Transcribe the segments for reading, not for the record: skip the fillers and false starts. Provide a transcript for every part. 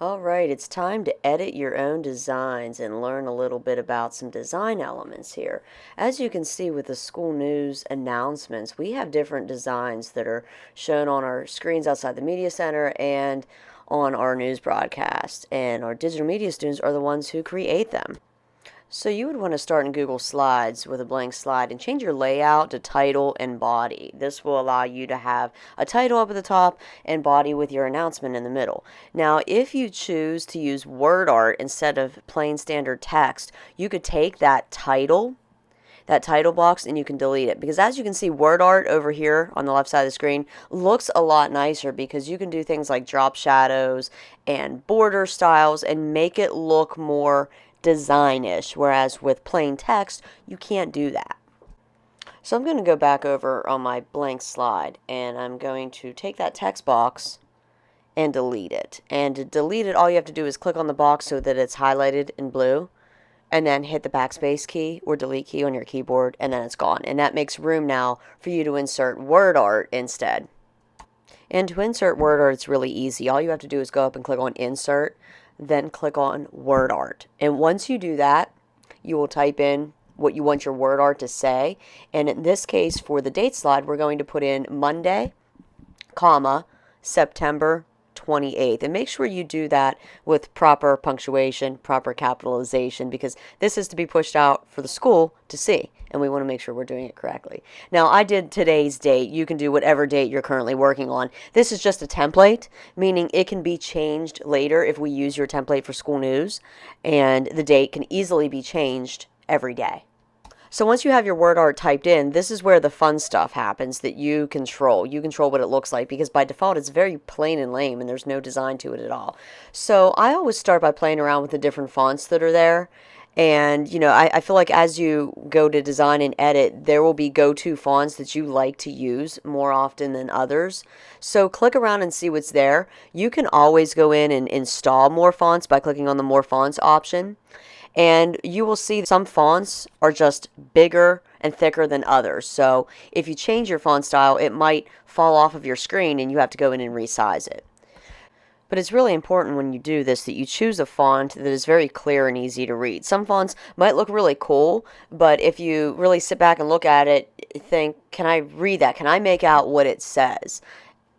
All right, it's time to edit your own designs and learn a little bit about some design elements here. As you can see with the school news announcements, we have different designs that are shown on our screens outside the media center and on our news broadcast. And our digital media students are the ones who create them. So you would want to start in Google Slides with a blank slide and change your layout to title and body. This will allow you to have a title up at the top and body with your announcement in the middle. Now, if you choose to use WordArt instead of plain standard text, you could take that title box, and you can delete it, because as you can see, WordArt over here on the left side of the screen looks a lot nicer because you can do things like drop shadows and border styles and make it look more designish, whereas with plain text you can't do that. So I'm going to go back over on my blank slide and I'm going to take that text box and delete it. And to delete it, all you have to do is click on the box so that it's highlighted in blue, and then hit the backspace key or delete key on your keyboard, and then it's gone. And that makes room now for you to insert WordArt instead. And to insert WordArt, it's really easy. All you have to do is go up and click on Insert, then click on WordArt. And once you do that, you will type in what you want your WordArt to say. And in this case, for the date slide, we're going to put in Monday, comma, September 28th. And make sure you do that with proper punctuation, proper capitalization, because this is to be pushed out for the school to see, and we want to make sure we're doing it correctly. Now, I did today's date. You can do whatever date you're currently working on. This is just a template, meaning it can be changed later if we use your template for school news, and the date can easily be changed every day. So once you have your WordArt typed in, this is where the fun stuff happens that you control. You control what it looks like, because by default it's very plain and lame and there's no design to it at all. So I always start by playing around with the different fonts that are there. And, I feel like as you go to design and edit, there will be go-to fonts that you like to use more often than others. So click around and see what's there. You can always go in and install more fonts by clicking on the More Fonts option. And you will see some fonts are just bigger and thicker than others. So if you change your font style, it might fall off of your screen and you have to go in and resize it. But it's really important when you do this that you choose a font that is very clear and easy to read. Some fonts might look really cool, but if you really sit back and look at it, think, can I read that? Can I make out what it says?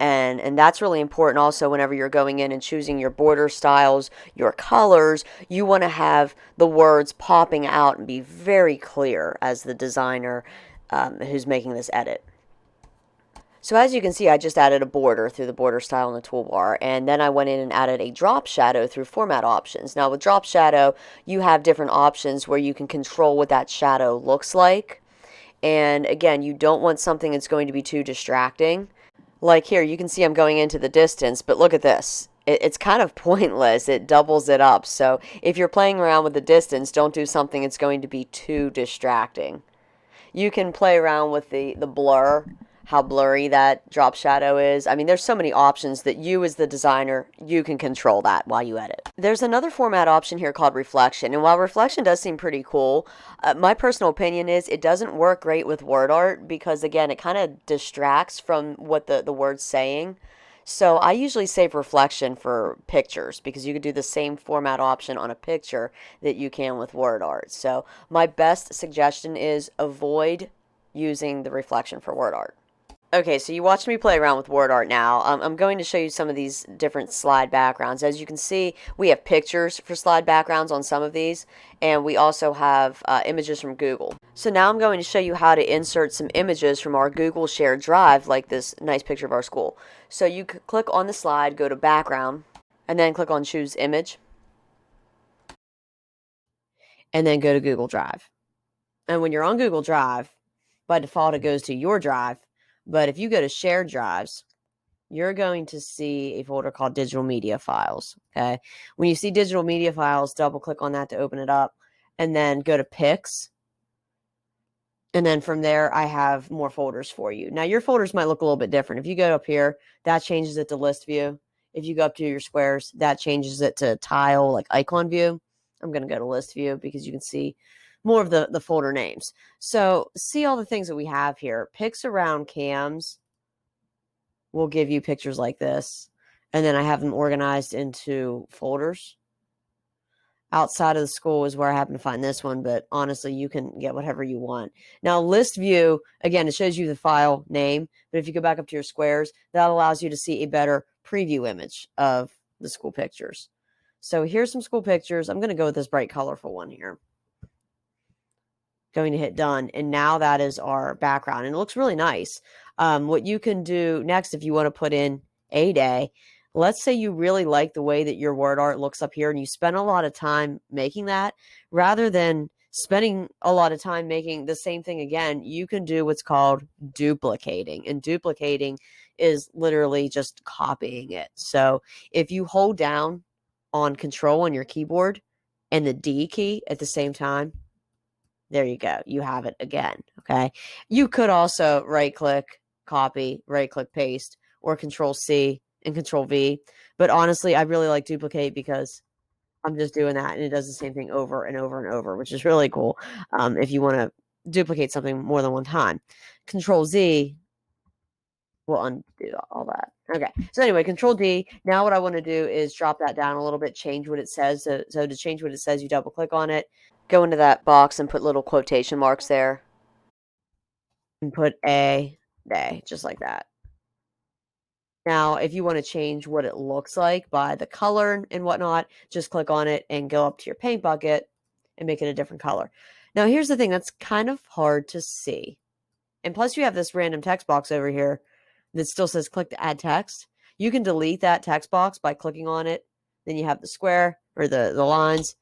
And that's really important also whenever you're going in and choosing your border styles, your colors. You want to have the words popping out and be very clear as the designer who's making this edit. So as you can see, I just added a border through the border style in the toolbar, and then I went in and added a drop shadow through format options. Now with drop shadow, you have different options where you can control what that shadow looks like. And again, you don't want something that's going to be too distracting. Like here, you can see I'm going into the distance, but look at this. It's kind of pointless. It doubles it up. So if you're playing around with the distance, don't do something that's going to be too distracting. You can play around with the blur, how blurry that drop shadow is. I mean, there's so many options that you as the designer, you can control that while you edit. There's another format option here called reflection. And while reflection does seem pretty cool, my personal opinion is it doesn't work great with WordArt because, again, it kind of distracts from what the word's saying. So I usually save reflection for pictures because you could do the same format option on a picture that you can with WordArt. So my best suggestion is avoid using the reflection for WordArt. Okay, so you watched me play around with WordArt now. I'm going to show you some of these different slide backgrounds. As you can see, we have pictures for slide backgrounds on some of these, and we also have images from Google. So now I'm going to show you how to insert some images from our Google shared drive, like this nice picture of our school. So you could click on the slide, go to background, and then click on choose image, and then go to Google Drive. And when you're on Google Drive, by default it goes to your drive. But if you go to shared drives, you're going to see a folder called digital media files. Okay. When you see digital media files, double click on that to open it up, and then go to pics. And then from there, I have more folders for you. Now your folders might look a little bit different. If you go up here, that changes it to list view. If you go up to your squares, that changes it to tile, like icon view. I'm going to go to list view because you can see more of the folder names. So see all the things that we have here. Pics around cams will give you pictures like this. And then I have them organized into folders. Outside of the school is where I happen to find this one, but honestly, you can get whatever you want. Now, list view, again, it shows you the file name, but if you go back up to your squares, that allows you to see a better preview image of the school pictures. So here's some school pictures. I'm going to go with this bright colorful one here. Going to hit done, and now that is our background, and it looks really nice. What you can do next, if you want to put in a day, let's say you really like the way that your WordArt looks up here and you spend a lot of time making that, rather than spending a lot of time making the same thing again, you can do what's called duplicating. And duplicating is literally just copying it. So if you hold down on Control on your keyboard and the D key at the same time, there you go. You have it again. Okay. You could also right click, copy, right click, paste, or Control C and Control V. But honestly, I really like duplicate because I'm just doing that and it does the same thing over and over and over, which is really cool. If you want to duplicate something more than one time, Control Z will undo all that. Okay. So anyway, Control D. Now what I want to do is drop that down a little bit, change what it says. So to change what it says, you double click on it, go into that box and put little quotation marks there. And put a day, just like that. Now, if you want to change what it looks like by the color and whatnot, just click on it and go up to your paint bucket and make it a different color. Now, here's the thing that's kind of hard to see. And plus, you have this random text box over here that still says click to add text. You can delete that text box by clicking on it. Then you have the square or the lines,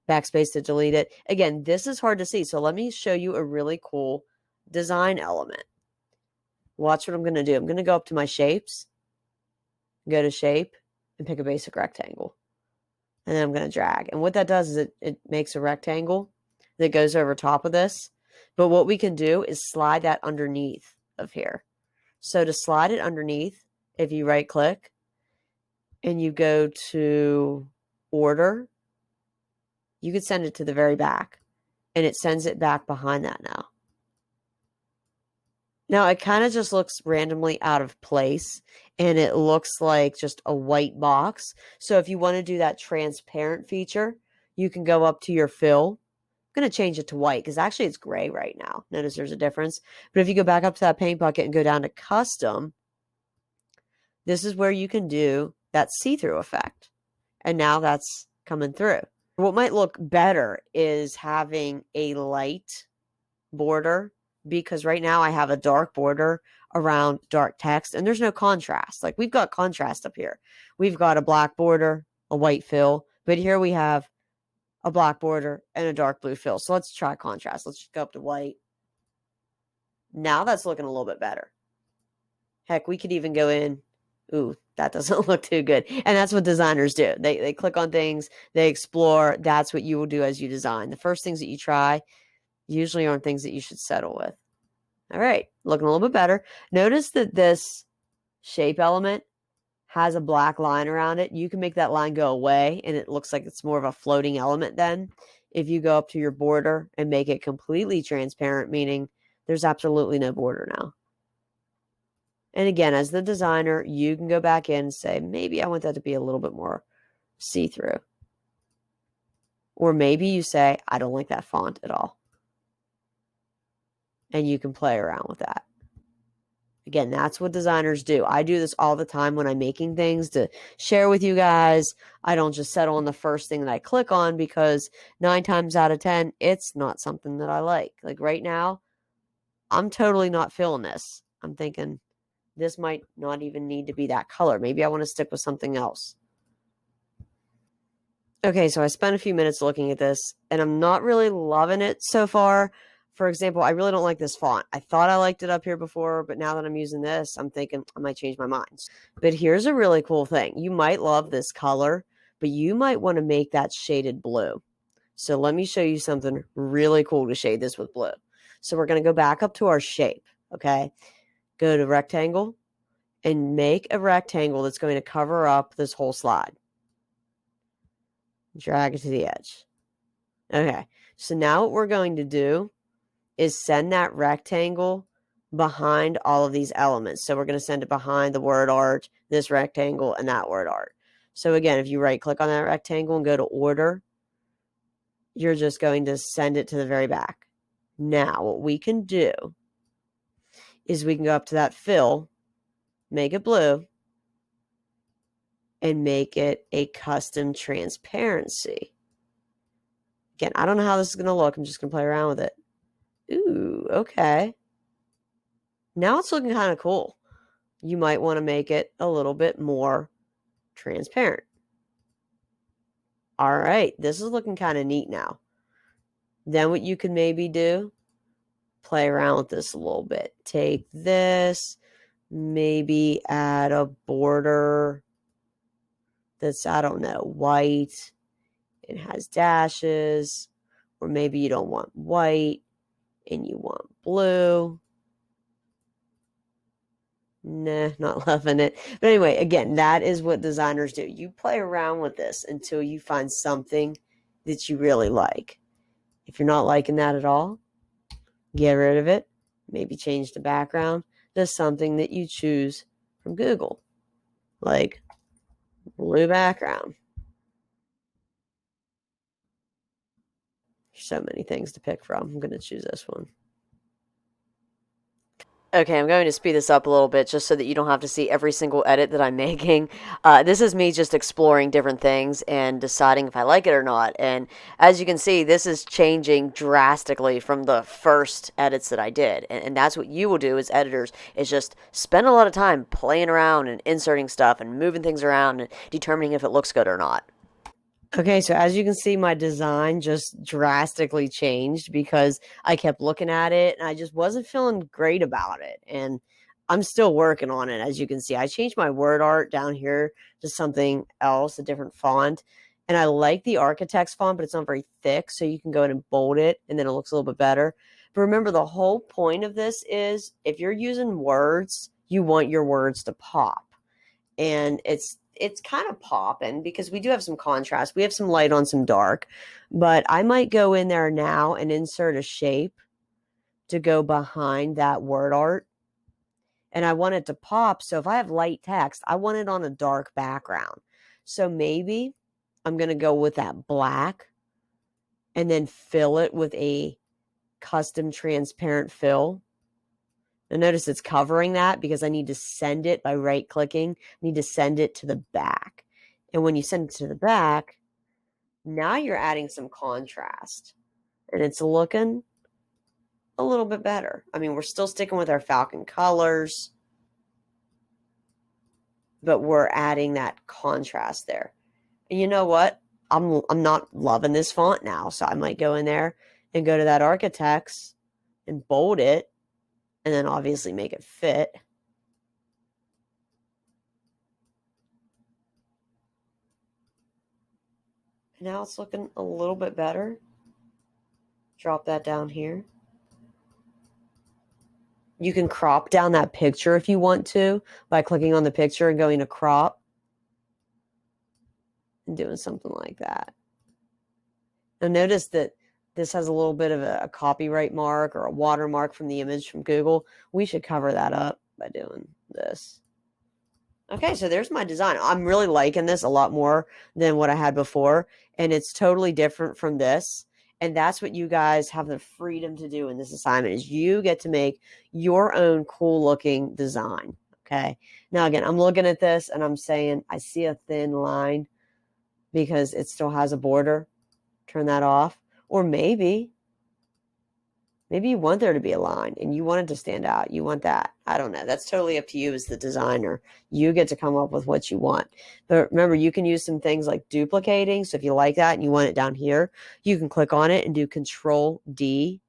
backspace to delete it. Again, this is hard to see. So let me show you a really cool design element. Watch what I'm going to do. I'm going to go up to my shapes, go to shape, and pick a basic rectangle. And then I'm going to drag. And what that does is it makes a rectangle that goes over top of this. But what we can do is slide that underneath of here. So to slide it underneath, if you right click and you go to order, you could send it to the very back. And it sends it back behind that now. Now, it kind of just looks randomly out of place, and it looks like just a white box. So if you want to do that transparent feature, you can go up to your fill. I'm going to change it to white because actually it's gray right now. Notice there's a difference. But if you go back up to that paint bucket and go down to custom, this is where you can do that see-through effect. And now that's coming through. What might look better is having a light border, because right now I have a dark border around dark text and there's no contrast. Like we've got contrast up here. We've got a black border, a white fill, but here we have a black border and a dark blue fill. So let's try contrast. Let's just go up to white. Now that's looking a little bit better. Heck, we could even go in. Ooh, that doesn't look too good. And that's what designers do. They click on things, they explore. That's what you will do as you design. The first things that you try usually aren't things that you should settle with. All right, looking a little bit better. Notice that this shape element has a black line around it. You can make that line go away, and it looks like it's more of a floating element then. If you go up to your border and make it completely transparent, meaning there's absolutely no border now. And again, as the designer, you can go back in and say, maybe I want that to be a little bit more see-through. Or maybe you say, I don't like that font at all. And you can play around with that. Again, that's what designers do. I do this all the time when I'm making things to share with you guys. I don't just settle on the first thing that I click on because 9 times out of 10, it's not something that I like. Like right now, I'm totally not feeling this. I'm thinking this might not even need to be that color. Maybe I want to stick with something else. Okay, so I spent a few minutes looking at this, and I'm not really loving it so far. For example, I really don't like this font. I thought I liked it up here before, but now that I'm using this, I'm thinking I might change my mind. But here's a really cool thing. You might love this color, but you might want to make that shaded blue. So let me show you something really cool to shade this with blue. So we're going to go back up to our shape, okay? Go to rectangle and make a rectangle that's going to cover up this whole slide. Drag it to the edge. Okay, so now what we're going to do is send that rectangle behind all of these elements. So we're going to send it behind the word art, this rectangle, and that word art. So again, if you right click on that rectangle and go to order, you're just going to send it to the very back. Now, what we can do is we can go up to that fill, make it blue, and make it a custom transparency. Again, I don't know how this is going to look. I'm just going to play around with it. Ooh, okay. Now it's looking kind of cool. You might want to make it a little bit more transparent. All right, this is looking kind of neat now. Then what you could maybe do, play around with this a little bit. Take this, maybe add a border that's, I don't know, white. It has dashes, or maybe you don't want white and you want blue. Nah, not loving it. But anyway, again, that is what designers do. You play around with this until you find something that you really like. If you're not liking that at all, get rid of it. Maybe change the background to something that you choose from Google, like blue background. There's so many things to pick from. I'm going to choose this one. Okay, I'm going to speed this up a little bit just so that you don't have to see every single edit that I'm making. This is me just exploring different things and deciding if I like it or not. And as you can see, this is changing drastically from the first edits that I did. And that's what you will do as editors, is just spend a lot of time playing around and inserting stuff and moving things around and determining if it looks good or not. Okay, so as you can see, my design just drastically changed because I kept looking at it and I just wasn't feeling great about it. And I'm still working on it, as you can see. I changed my word art down here to something else, a different font. And I like the architect's font, but it's not very thick, so you can go in and bold it, and then it looks a little bit better. But remember, the whole point of this is if you're using words, you want your words to pop. And it's kind of popping because we do have some contrast. We have some light on some dark, but I might go in there now and insert a shape to go behind that word art. And I want it to pop. So if I have light text, I want it on a dark background. So maybe I'm going to go with that black and then fill it with a custom transparent fill. Now notice it's covering that because I need to send it by right clicking. I need to send it to the back. And when you send it to the back, now you're adding some contrast. And it's looking a little bit better. I mean, we're still sticking with our Falcon colors, but we're adding that contrast there. And you know what? I'm not loving this font now. So I might go in there and go to that architects and bold it, and then obviously make it fit. Now it's looking a little bit better. Drop that down here. You can crop down that picture if you want to by clicking on the picture and going to crop and doing something like that. Now notice that this has a little bit of a copyright mark or a watermark from the image from Google. We should cover that up by doing this. Okay, so there's my design. I'm really liking this a lot more than what I had before, and it's totally different from this. And that's what you guys have the freedom to do in this assignment, is you get to make your own cool looking design. Okay. Now, again, I'm looking at this and I'm saying I see a thin line because it still has a border. Turn that off. Or maybe you want there to be a line and you want it to stand out. You want that. I don't know. That's totally up to you as the designer. You get to come up with what you want. But remember, you can use some things like duplicating. So if you like that and you want it down here, you can click on it and do Control D.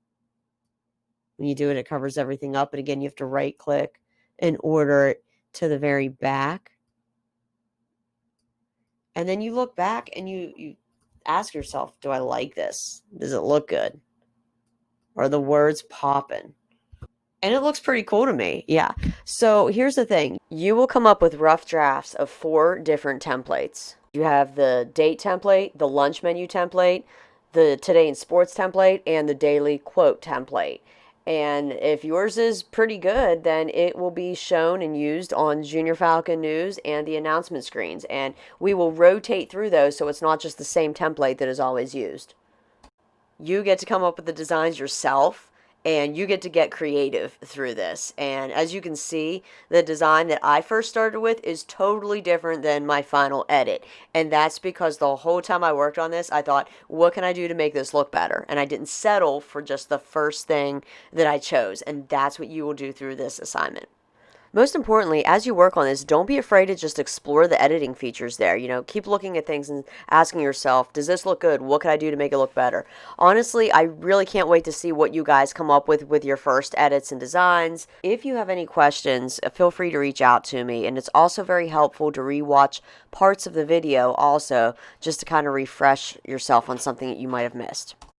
When you do it, it covers everything up. But again, you have to right click and order it to the very back. And then you look back and you ask yourself, do I like this? Does it look good? Are the words popping? And it looks pretty cool to me. Yeah. So here's the thing. You will come up with rough drafts of 4 different templates. You have the date template, the lunch menu template, the today in sports template, and the daily quote template. And if yours is pretty good, then it will be shown and used on Junior Falcon News and the announcement screens. And we will rotate through those so it's not just the same template that is always used. You get to come up with the designs yourself, and you get to get creative through this. And as you can see, the design that I first started with is totally different than my final edit. And that's because the whole time I worked on this, I thought, what can I do to make this look better? And I didn't settle for just the first thing that I chose. And that's what you will do through this assignment. Most importantly, as you work on this, don't be afraid to just explore the editing features there. Keep looking at things and asking yourself, does this look good? What can I do to make it look better? Honestly, I really can't wait to see what you guys come up with your first edits and designs. If you have any questions, feel free to reach out to me. And it's also very helpful to rewatch parts of the video also, just to kind of refresh yourself on something that you might have missed.